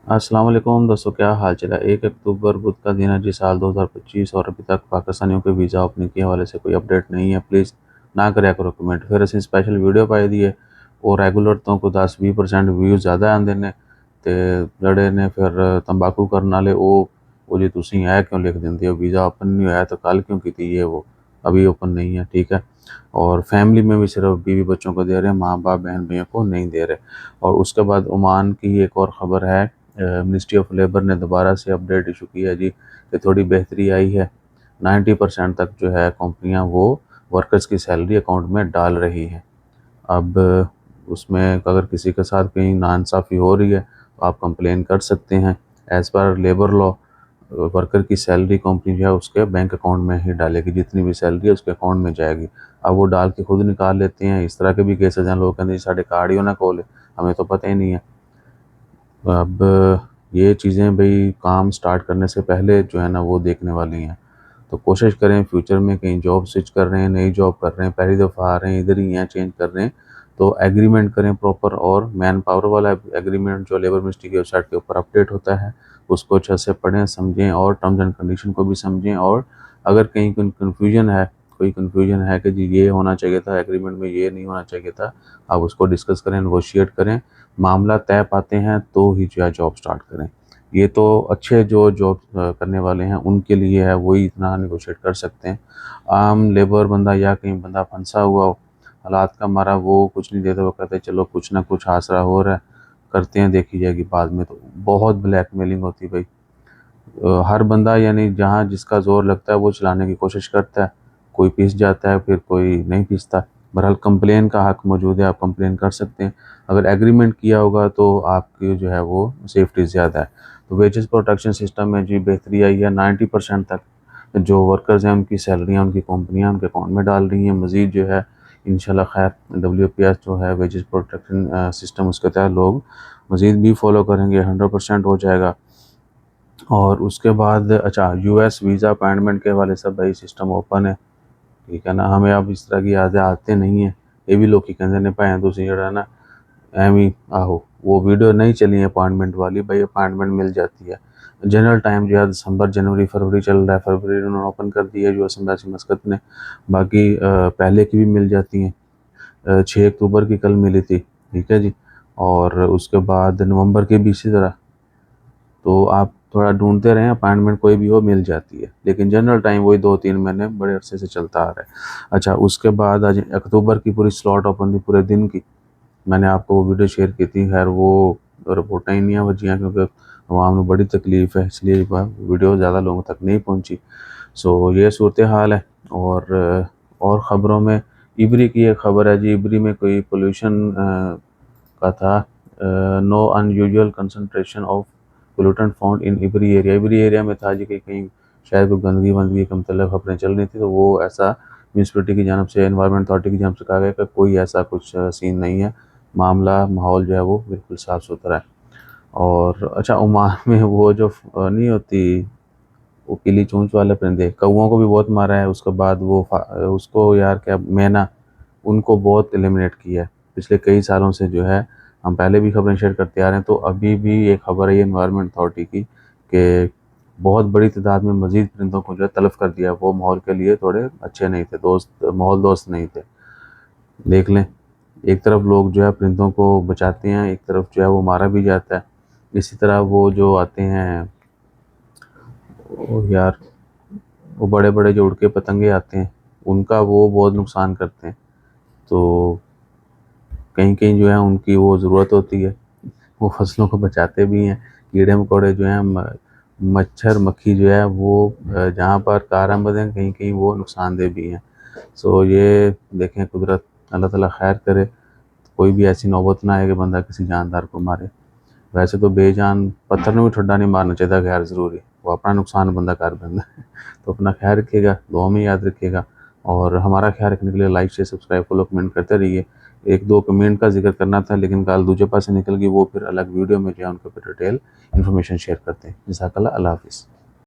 अस्सलाम वालेकुम दोस्तों, क्या हाल चाल है। 1 अक्टूबर बुध का दिन है जी, साल 2025 और अभी तक पाकिस्तानियों के वीज़ा ओपनिंग के हवाले से कोई अपडेट नहीं है। प्लीज़ ना कराया करो कमेंट। फिर ਅਸੀਂ स्पैशल वीडियो पाई दी है और रेगुलर तो को 10-20% व्यूज़ ज़्यादा आते ने ते जड़े ने फिर तंबाकू करने वाले वो जी तुसी है क्यों लिख देंगे हो, वीज़ा ओपन नहीं होया तो कल क्यों की ये वो अभी ओपन नहीं है, ठीक है। और फैमिली में भी सिर्फ बीवी बच्चों को दे रहे हैं, माँ बाप बहन भाइयों को नहीं दे रहे। और उसके बाद ओमान की एक और ख़बर है, मिनिस्ट्री ऑफ लेबर ने दोबारा से अपडेट इशू की है जी कि थोड़ी बेहतरी आई है। 90% तक जो है कंपनियां वो वर्कर्स की सैलरी अकाउंट में डाल रही हैं। अब उसमें अगर किसी के साथ कहीं नाइंसाफ़ी हो रही है तो आप कंप्लेन कर सकते हैं। As per labour law worker की सैलरी कंपनी जो है उसके बैंक अकाउंट में ही डालेगी, जितनी भी सैलरी है उसके अकाउंट में जाएगी। अब वो डाल के खुद निकाल लेते हैं। इस तरह के भी केसेस हैं, लोग कहते हैं साढ़े कार्ड ही ना खोले, हमें तो पता ही नहीं है। अब ये चीज़ें भई काम स्टार्ट करने से पहले जो है ना वो देखने वाली हैं। तो कोशिश करें फ्यूचर में कहीं जॉब स्विच कर रहे हैं, नई जॉब कर रहे हैं, पहली दफ़ा आ रहे हैं, इधर ही हैं, चेंज कर रहे हैं, तो एग्रीमेंट करें प्रॉपर। और मैन पावर वाला एग्रीमेंट जो लेबर मिनिस्ट्री की वेबसाइट के ऊपर अपडेट होता है, उसको अच्छे से पढ़ें, समझें और टर्म्स एंड कंडीशन को भी समझें। और अगर कहीं कोई कन्फ्यूजन है कि जी ये होना चाहिए था एग्रीमेंट में, ये नहीं होना चाहिए था, आप उसको डिस्कस करें, नेगोशिएट करें। मामला तय पाते हैं तो ही जो है जॉब स्टार्ट करें। ये तो अच्छे जो जॉब करने वाले हैं उनके लिए है, वही इतना नेगोशिएट कर सकते हैं। आम लेबर बंदा या कहीं बंदा फंसा हुआ हो हालात का मारा, वो कुछ नहीं देता, वो कहते हैं चलो कुछ ना कुछ आसरा हो रहा है, करते हैं, देखी जाएगी बाद में। तो बहुत ब्लैकमेलिंग होती है भाई। हर बंदा यानी जहाँ जिसका ज़ोर लगता है वो चलाने की कोशिश करता है। कोई पिस जाता है, फिर कोई नहीं पिसता। बहरहाल कंप्लेन का हक़ मौजूद है, आप कंप्लेन कर सकते हैं। अगर एग्रीमेंट किया होगा तो आपकी जो है वो सेफ्टी ज़्यादा है। तो वेजेस प्रोटेक्शन सिस्टम में जी बेहतरी आई है। 90% तक जो वर्कर्स हैं उनकी सैलरियाँ उनकी कंपनियाँ उनके अकाउंट में डाल रही हैं। मज़ीद जो है इंशाल्लाह खैर WPS जो है वेजेस प्रोटेक्शन सिस्टम, उसके तहत लोग मज़ीद भी फॉलो करेंगे, 100% हो जाएगा। और उसके बाद अच्छा, US वीज़ा अपॉइंटमेंट के वाले सब भाई सिस्टम ओपन है, ठीक है ना। हमें अब इस तरह की यादें आते नहीं हैं। ये भी लोग कहते ने भाएं तुसी जड़ा ना एवं आहो वो वीडियो नहीं चली है अपॉइंटमेंट वाली, भाई अपॉइंटमेंट मिल जाती है। जनरल टाइम जो है दिसंबर जनवरी फरवरी चल रहा है, फरवरी उन्होंने ओपन कर दी है US एम्बेसी मस्कत ने। बाकी पहले की भी मिल जाती हैं। 6 अक्टूबर की कल मिली थी, ठीक है जी। और उसके बाद नवंबर की भी इसी तरह। तो आप थोड़ा ढूंढते रहें, अपॉइंटमेंट कोई भी हो मिल जाती है, लेकिन जनरल टाइम वही 2-3 महीने बड़े अरसे से चलता आ रहा है। अच्छा, उसके बाद आज अक्टूबर की पूरी स्लॉट ओपन थी पूरे दिन की। मैंने आपको वो वीडियो शेयर की थी, खैर वो रिपोर्टें ही नहीं बजियाँ क्योंकि अवाम में बड़ी तकलीफ़ है, इसलिए वीडियो ज़्यादा लोगों तक नहीं पहुँची। सो ये सूरत हाल है। और ख़बरों में इबरी की एक ख़बर है जी। इबरी में कोई पोल्यूशन का था। No unusual concentration of pollutant found in इबरी एरिया। इबरी एरिया में था जी कि कहीं शायद कोई गंदगी वंदगी का मतलब खबरें चल रही थी, तो वो ऐसा म्यूनसिपलिटी की जानब से, एनवायरनमेंट अथॉरिटी की जानब से कहा गया कि कोई ऐसा कुछ सीन नहीं है, मामला माहौल जो है वो बिल्कुल साफ़ सुथरा है। और अच्छा, ओमान में वो जो नहीं होती वो पीली चोंच वाले परिंदे, कौओं को भी बहुत मारा है। उसके बाद वो उसको यार क्या मैना, उनको बहुत एलिमिनेट किया है पिछले कई सालों से जो है। हम पहले भी खबरें शेयर करते आ रहे हैं, तो अभी भी एक खबर है ये एनवायरनमेंट अथॉरिटी की कि बहुत बड़ी तादाद में मज़ीद परिंदों को जो है तलब कर दिया। वो माहौल के लिए थोड़े अच्छे नहीं थे, माहौल दोस्त नहीं थे। देख लें, एक तरफ लोग जो है परिंदों को बचाते हैं, एक तरफ जो है वो मारा भी जाता है। इसी तरह वो जो आते हैं, ओ यार, वो बड़े बड़े जो उड़ के पतंगे आते हैं, उनका वो बहुत नुकसान करते हैं। तो कहीं कहीं जो है उनकी वो ज़रूरत होती है, वो फसलों को बचाते भी हैं। कीड़े मकोड़े जो हैं, मच्छर मक्खी जो है वो जहाँ पर कारआमद हैं, कहीं कहीं वो नुकसानदेह भी हैं। सो ये देखें कुदरत, अल्लाह ताला खैर करे, कोई भी ऐसी नौबत ना आए कि बंदा किसी जानदार को मारे। वैसे तो बेजान पत्थर में भी ठुड्डा नहीं मारना चाहिए, गैर ज़रूरी, वो अपना नुकसान बंदा कर देता है। तो अपना ख्याल रखिएगा, दुआ में याद रखिएगा। और हमारा ख्याल रखने के लिए like share subscribe follow comment करते रहिए। एक दो कमेंट का जिक्र करना था लेकिन गाल दूजे पासे निकल गई, वो फिर अलग वीडियो में जो है उनके ऊपर डिटेल इन्फॉर्मेशन शेयर करते हैं। जज़ाकल्लाह, अल्लाह हाफ़िज़।